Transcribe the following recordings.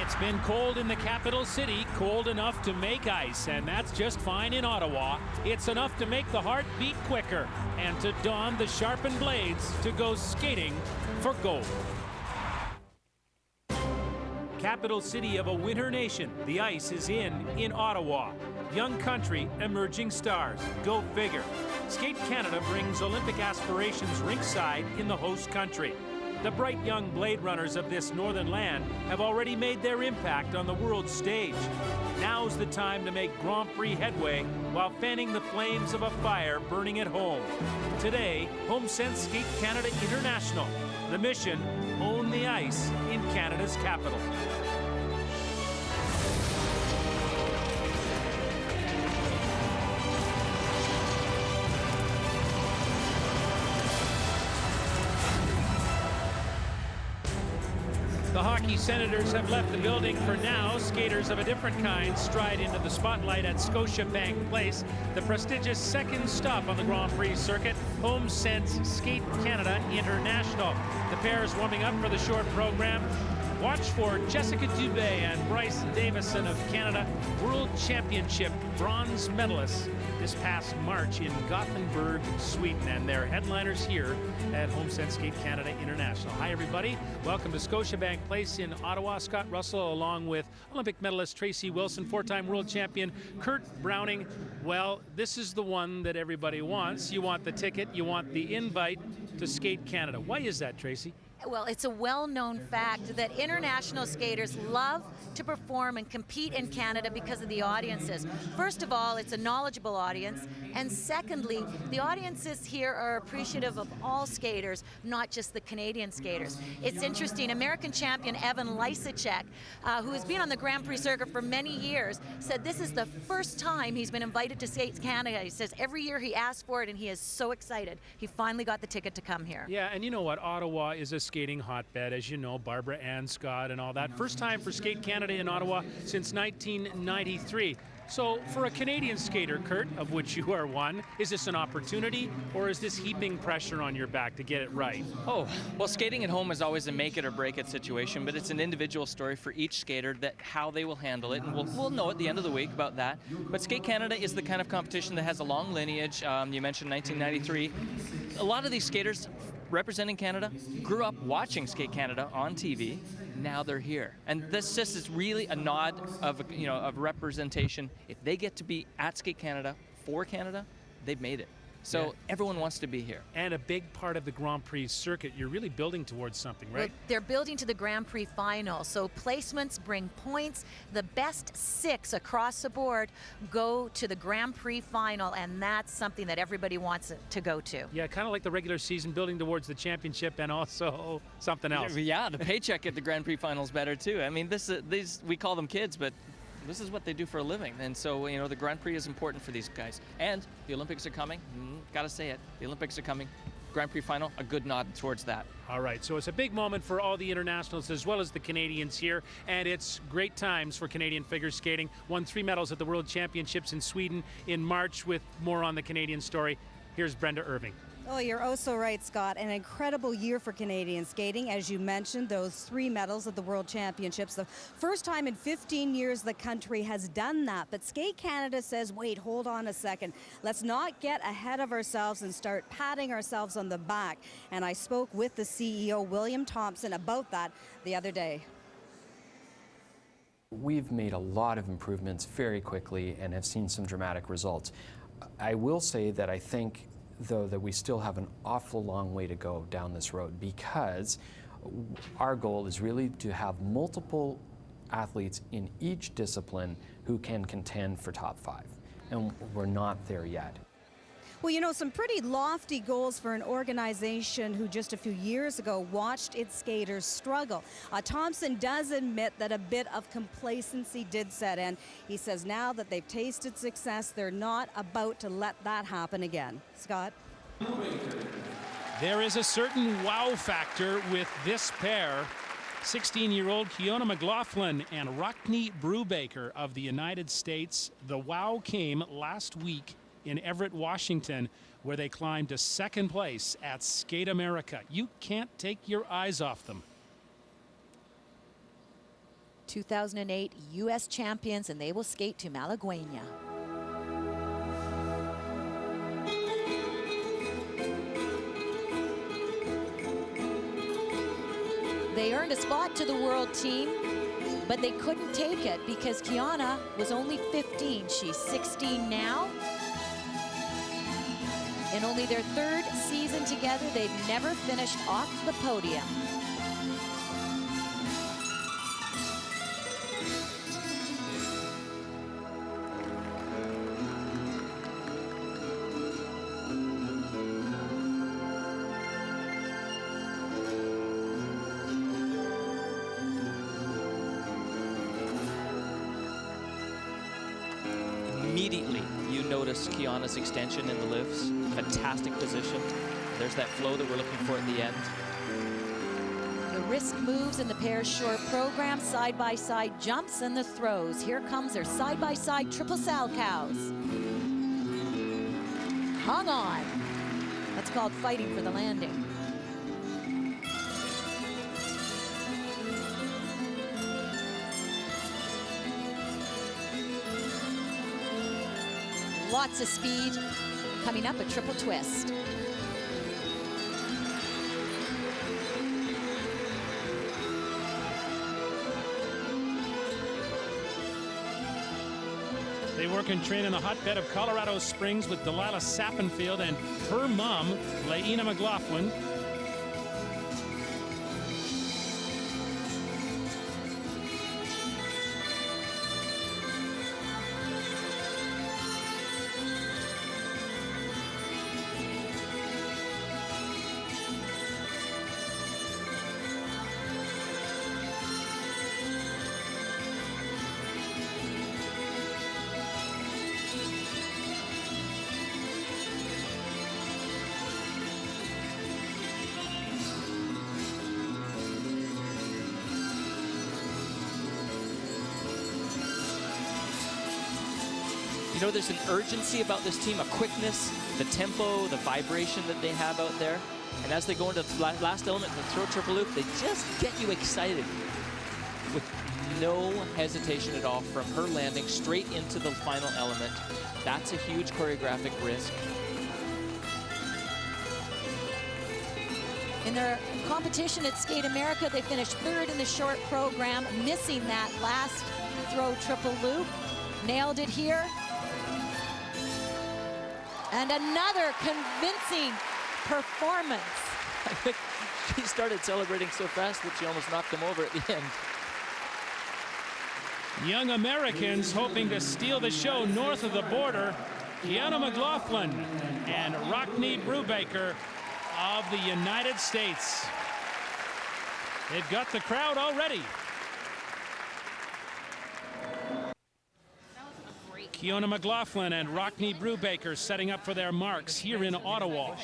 It's been cold in the capital city, cold enough to make ice, and that's just fine in Ottawa. It's enough to make the heart beat quicker and to don the sharpened blades to go skating for gold. Capital city of a winter nation, the ice is in Ottawa. Young country, emerging stars. Go figure. Skate Canada brings Olympic aspirations rinkside in the host country. The bright young Blade Runners of this northern land have already made their impact on the world stage. Now's the time to make Grand Prix headway while fanning the flames of a fire burning at home. Today, HomeSense Skate Canada International. The mission, own the ice in Canada's capital. The Hockey Senators have left the building for now. Skaters of a different kind stride into the spotlight at Scotiabank Place, the prestigious second stop on the Grand Prix circuit, HomeSense Skate Canada International. The pair is warming up for the short program. Watch for Jessica Dubé and Bryce Davison of Canada, World Championship bronze medalists this past March in Gothenburg, Sweden, and they're headliners here at HomeSense Skate Canada International. Hi, everybody. Welcome to Scotiabank Place in Ottawa. Scott Russell along with Olympic medalist Tracy Wilson, four-time world champion Kurt Browning. Well, this is the one that everybody wants. You want the ticket, you want the invite to Skate Canada. Why is that, Tracy? Well, it's a well-known fact that international skaters love to perform and compete in Canada because of the audiences. First of all, it's a knowledgeable audience, and secondly, the audiences here are appreciative of all skaters, not just the Canadian skaters. It's interesting, American champion Evan Lysacek, who has been on the Grand Prix circuit for many years, said this is the first time he's been invited to Skate Canada. He says every year he asks for it, and he is so excited. He finally got the ticket to come here. Yeah, and you know what? Ottawa is a skating hotbed, as you know, Barbara Ann Scott and all that. First time for Skate Canada in Ottawa since 1993. So for a Canadian skater, Kurt, of which you are one, is this an opportunity or is this heaping pressure on your back to get it right? Oh, well, skating at home is always a make it or break it situation, but it's an individual story for each skater that how they will handle it, and we'll know at the end of the week about that. But Skate Canada is the kind of competition that has a long lineage. You mentioned 1993. A lot of these skaters representing Canada grew up watching Skate Canada on TV. Now they're here, and this just is really a nod of of representation. If they get to be at Skate Canada for Canada, they've made it. So everyone wants to be here. And a big part of the Grand Prix circuit, you're really building towards something, right? Well, they're building to the Grand Prix final, so placements bring points. The best 6 across the board go to the Grand Prix final, and that's something that everybody wants to go to. Yeah, kind of like the regular season, building towards the championship and also something else. Yeah, the paycheck at the Grand Prix final is better too. I mean, these we call them kids, but this is what they do for a living. And so, the Grand Prix is important for these guys. And the Olympics are coming. Gotta say it. The Olympics are coming. Grand Prix final, a good nod towards that. All right, so it's a big moment for all the internationals as well as the Canadians here, and it's great times for Canadian figure skating. Won 3 medals at the World Championships in Sweden in March. With more on the Canadian story, here's Brenda Irving. Oh, you're oh so right, Scott. An incredible year for Canadian skating. As you mentioned, those 3 medals at the World Championships. The first time in 15 years the country has done that. But Skate Canada says, wait, hold on a second. Let's not get ahead of ourselves and start patting ourselves on the back. And I spoke with the CEO, William Thompson, about that the other day. We've made a lot of improvements very quickly and have seen some dramatic results. I will say that I think though that we still have an awful long way to go down this road, because our goal is really to have multiple athletes in each discipline who can contend for top 5, and we're not there yet. Well, some pretty lofty goals for an organization who just a few years ago watched its skaters struggle. Thompson does admit that a bit of complacency did set in. He says now that they've tasted success, they're not about to let that happen again. Scott? There is a certain wow factor with this pair. 16-year-old Kiona McLaughlin and Rockne Brubaker of the United States. The wow came last week in Everett, Washington, where they climbed to 2nd place at Skate America. You can't take your eyes off them. 2008 U.S. champions, and they will skate to Malagueña. They earned a spot to the world team, but they couldn't take it because Kiana was only 15. She's 16 now. In only their third season together, they've never finished off the podium. Immediately, you notice Kiana's extension in the lifts. Fantastic position. There's that flow that we're looking for at the end. The wrist moves in the pair's short program, side-by-side jumps and the throws. Here comes their side-by-side triple Salchows. Hung on. That's called fighting for the landing. Lots of speed. Coming up, a triple twist. They work and train in the hotbed of Colorado Springs with Delilah Sappenfield and her mom, Laina McLaughlin. You know, there's an urgency about this team, a quickness, the tempo, the vibration that they have out there. And as they go into the last element, the throw triple loop, they just get you excited with no hesitation at all from her landing straight into the final element. That's a huge choreographic risk. In their competition at Skate America, they finished third in the short program, missing that last throw triple loop. Nailed it here. And another convincing performance. I think she started celebrating so fast that she almost knocked him over at the end. Young Americans hoping to steal the show north of the border. Kiana McLaughlin and Rockne Brubaker of the United States. They've got the crowd already. Kiana McLaughlin and Rockne Brubaker setting up for their marks here in Ottawa.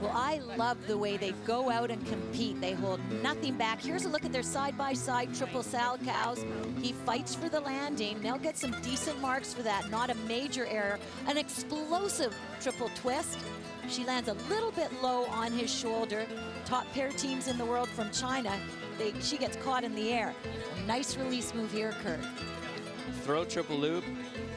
Well, I love the way they go out and compete. They hold nothing back. Here's a look at their side-by-side triple Salchows. He fights for the landing. They'll get some decent marks for that. Not a major error. An explosive triple twist. She lands a little bit low on his shoulder. Top pair teams in the world from China, she gets caught in the air. Nice release move here, Kurt. Throw triple loop.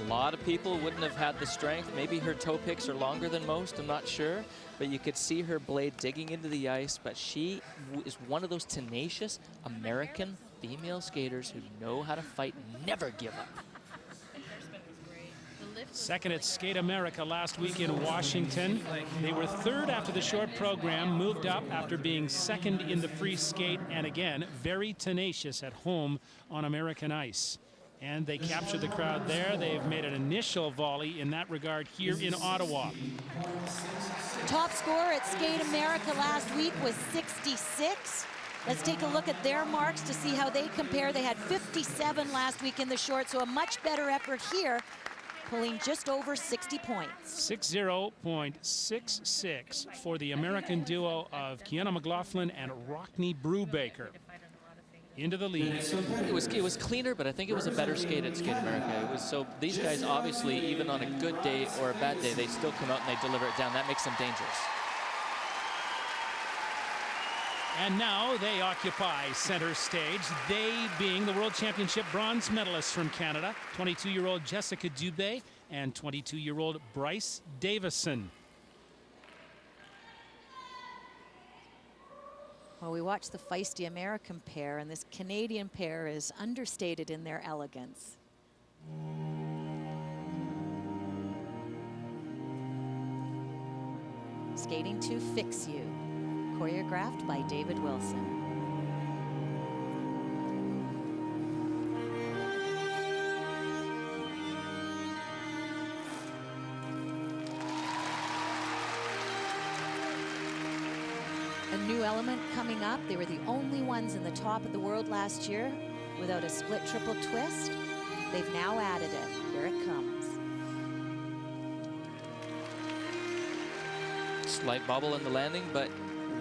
A lot of people wouldn't have had the strength. Maybe her toe picks are longer than most, I'm not sure. But you could see her blade digging into the ice. But she is one of those tenacious American female skaters who know how to fight and never give up. Second at Skate America last week in Washington. They were third after the short program, moved up after being second in the free skate, and again, very tenacious at home on American ice. And they captured the crowd there. They've made an initial volley in that regard here in Ottawa. Top score at Skate America last week was 66. Let's take a look at their marks to see how they compare. They had 57 last week in the short, so a much better effort here, pulling just over 60 points. 60.66 for the American duo of Kiana McLaughlin and Rockne Brubaker. Into the lead. It was cleaner, but I think it was a better skate at Skate America. It was so these guys obviously, even on a good day or a bad day, they still come out and they deliver it down. That makes them dangerous. And now they occupy center stage, they being the World Championship bronze medalists from Canada, 22-year-old Jessica Dubé and 22-year-old Bryce Davison. Well, we watched the feisty American pair, and this Canadian pair is understated in their elegance. Skating to Fix You, choreographed by David Wilson. A new element coming up. They were the only ones in the top of the world last year without a split triple twist. They've now added it. Here it comes. Slight bobble in the landing, but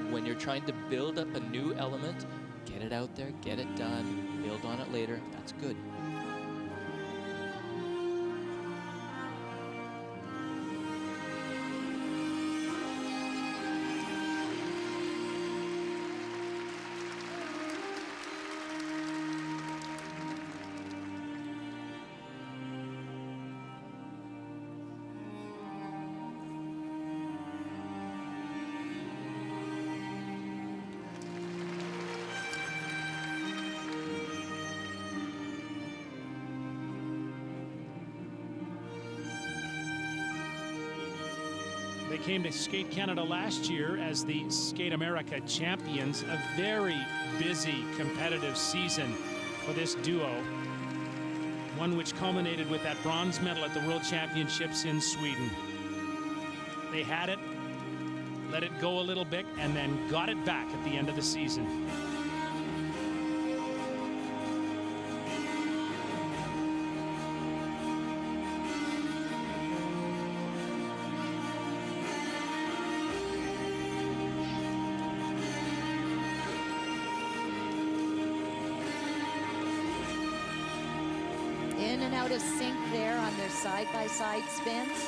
when you're trying to build up a new element, get it out there, get it done, build on it later. That's good. They came to Skate Canada last year as the Skate America champions. A very busy competitive season for this duo. One which culminated with that bronze medal at the World Championships in Sweden. They had it, let it go a little bit, and then got it back at the end of the season. In and out of sync there on their side-by-side spins.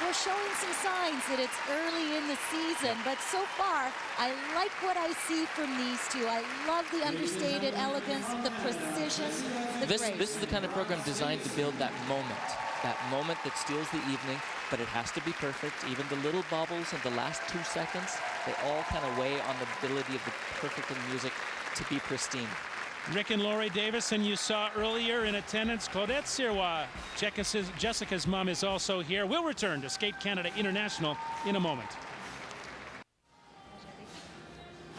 We're showing some signs that it's early in the season, but so far, I like what I see from these two. I love the understated elegance, the precision, the grace. This is the kind of program designed to build that moment that steals the evening, but it has to be perfect. Even the little bobbles in the last 2 seconds, they all kind of weigh on the ability of the perfect in music to be pristine. Rick and Lori Davison, you saw earlier in attendance. Claudette Sirois, Jessica's mom, is also here. We'll return to Skate Canada International in a moment.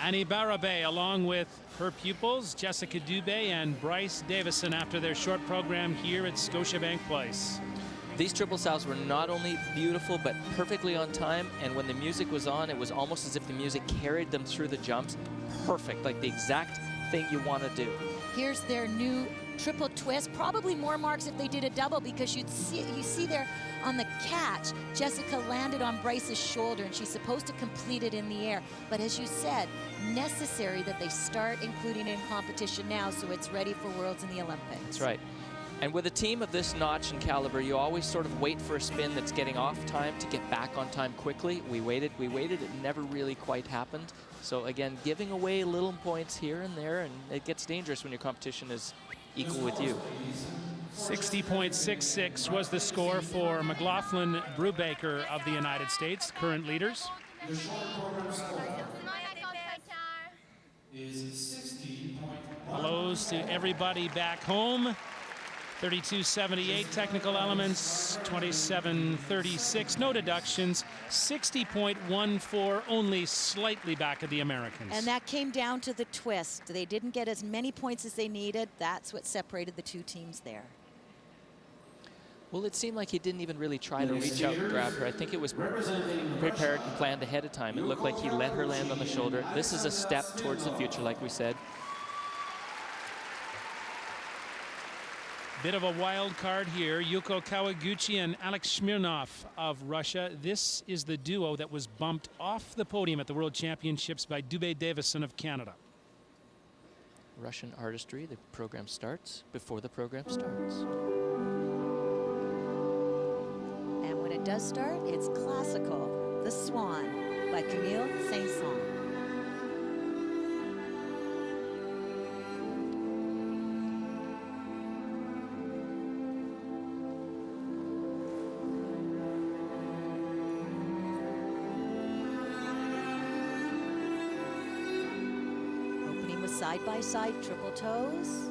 Annie Barabé, along with her pupils, Jessica Dubé and Bryce Davison, after their short program here at Scotiabank Place. These triple salves were not only beautiful, but perfectly on time. And when the music was on, it was almost as if the music carried them through the jumps. Perfect, like the exact thing you want to do. Here's their new triple twist. Probably more marks if they did a double, because you see there on the catch, Jessica landed on Bryce's shoulder, and she's supposed to complete it in the air. But as you said, necessary that they start including it in competition now, so it's ready for Worlds and the Olympics. That's right. And with a team of this notch and caliber, you always sort of wait for a spin that's getting off time to get back on time quickly. We waited, it never really quite happened. So again, giving away little points here and there, and it gets dangerous when your competition is equal with you. 60.66 was the score for McLaughlin Brubaker of the United States, current leaders. Hellos to everybody back home. 32.78 technical elements, 27.36, no deductions, 60.14, only slightly back of the Americans. And that came down to the twist. They didn't get as many points as they needed. That's what separated the two teams there. Well, it seemed like he didn't even really try to reach out and grab her. I think it was prepared and planned ahead of time. It looked like he let her land on the shoulder. This is a step towards the future, like we said. Bit of a wild card here. Yuko Kawaguchi and Alex Smirnov of Russia. This is the duo that was bumped off the podium at the World Championships by Dubé Davison of Canada. Russian artistry. The program starts before the program starts. And when it does start, it's classical. The Swan by Camille Saint-Saëns. Side-by-side triple toes.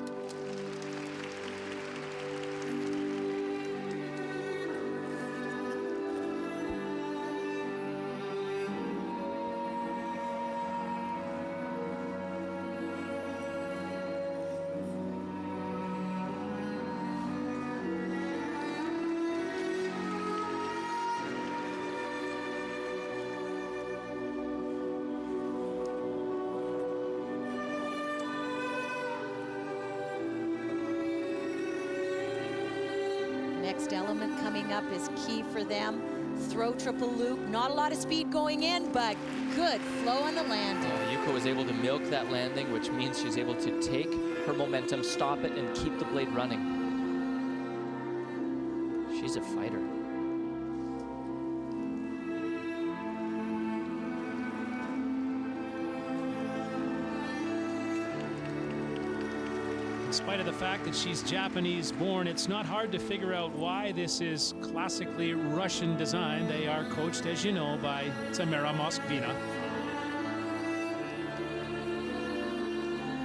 Next element coming up is key for them. Throw triple loop. Not a lot of speed going in, but good flow on the landing. Yuko was able to milk that landing, which means she's able to take her momentum, stop it, and keep the blade running. She's a fighter. In spite of the fact that she's Japanese born, it's not hard to figure out why this is classically Russian design. They are coached, as you know, by Tamara Moskvina.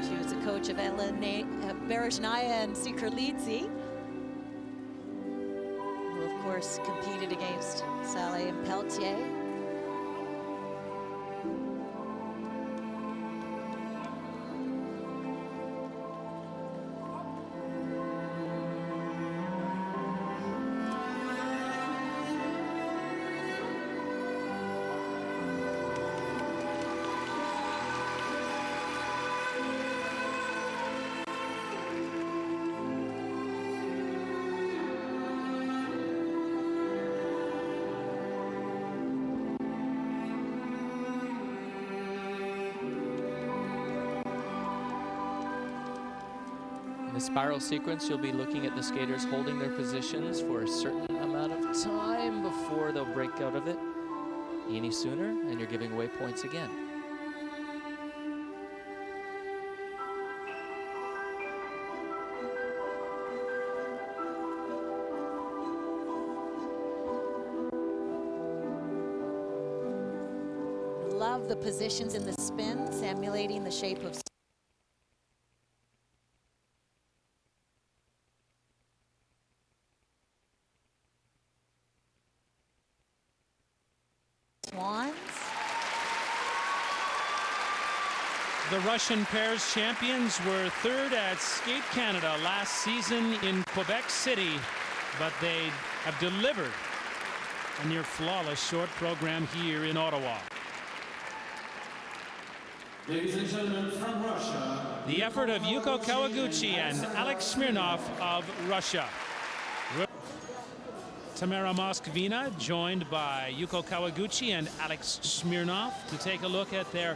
She was the coach of Elena Berezhnaya and Sikrlidze, who of course competed against Saleh and Peltier. The spiral sequence, you'll be looking at the skaters holding their positions for a certain amount of time before they'll break out of it. Any sooner, and you're giving away points again. Love the positions in the spin, simulating the shape of swans. The Russian pairs champions were third at Skate Canada last season in Quebec City, but they have delivered a near flawless short program here in Ottawa. Ladies and gentlemen, from Russia, The effort of Yuko Kawaguchi and Alex Smirnov of Russia. Tamara Moskvina joined by Yuko Kawaguchi and Alex Smirnov to take a look at their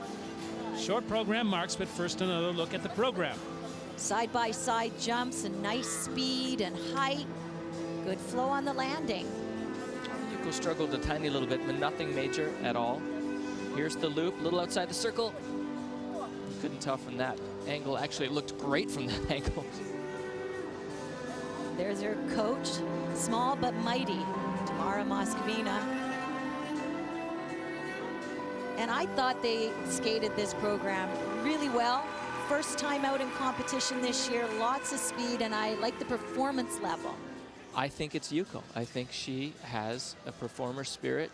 short program marks, but first another look at the program. Side-by-side jumps and nice speed and height. Good flow on the landing. Yuko struggled a tiny little bit, but nothing major at all. Here's the loop, a little outside the circle. You couldn't tell from that angle. Actually, it looked great from that angle. There's her coach, small but mighty, Tamara Moskvina. And I thought they skated this program really well. first time out in competition this year, lots of speed, and I like the performance level. I think it's Yuko. I think she has a performer spirit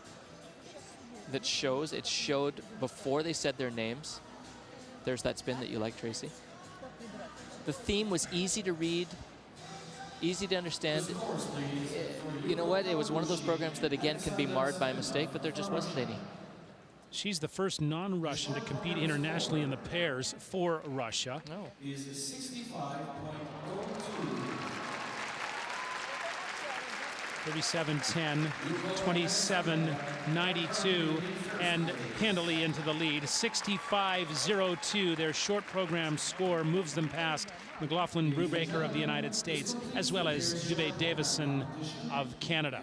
that shows. It showed before they said their names. There's that spin that you like, Tracy. The theme was easy to read, easy to understand. You know what? It was one of those programs that, again, can be marred by mistake, but there just wasn't any. She's the first non-Russian to compete internationally in the pairs for Russia. No. is 65.02. 37-10, 27-92, and handily into the lead. 65-02, their short program score moves them past McLaughlin Brubaker of the United States, as well as Dubé Davison of Canada.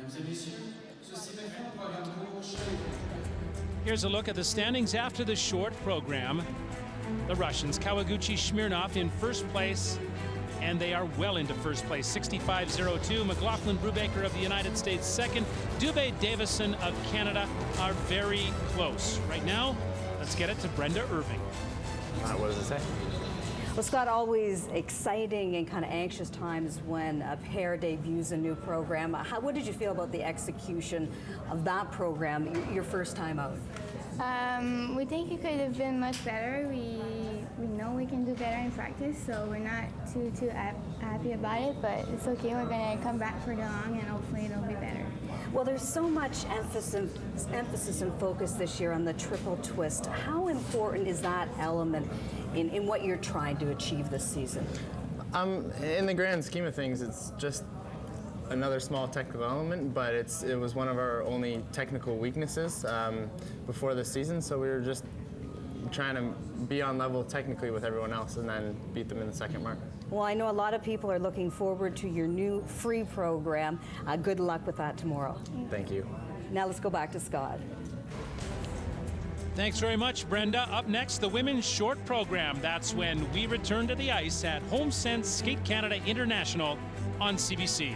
Here's a look at the standings after the short program. The Russians, Kawaguchi Smirnov in first place, and they are well into first place, 65-02. McLaughlin Brubaker of the United States second. Dubé Davison of Canada are very close. Right now, let's get it to Brenda Irving. What does it say? Well, Scott, always exciting and kind of anxious times when a pair debuts a new program. What did you feel about the execution of that program, your first time out? We think it could have been much better. We know we can do better in practice, so we're not too happy about it, but it's okay. We're going to come back for the long, and hopefully it'll be better. Well, there's so much emphasis and focus this year on the triple twist. How important is that element in what you're trying to achieve this season? In the grand scheme of things, it's just another small technical element, but it was one of our only technical weaknesses before the season, so we were just trying to be on level technically with everyone else and then beat them in the second mark. Well, I know a lot of people are looking forward to your new free program. Good luck with that tomorrow. Thank you. Now let's go back to Scott. Thanks very much, Brenda. Up next, the women's short program. That's when we return to the ice at HomeSense Skate Canada International on CBC.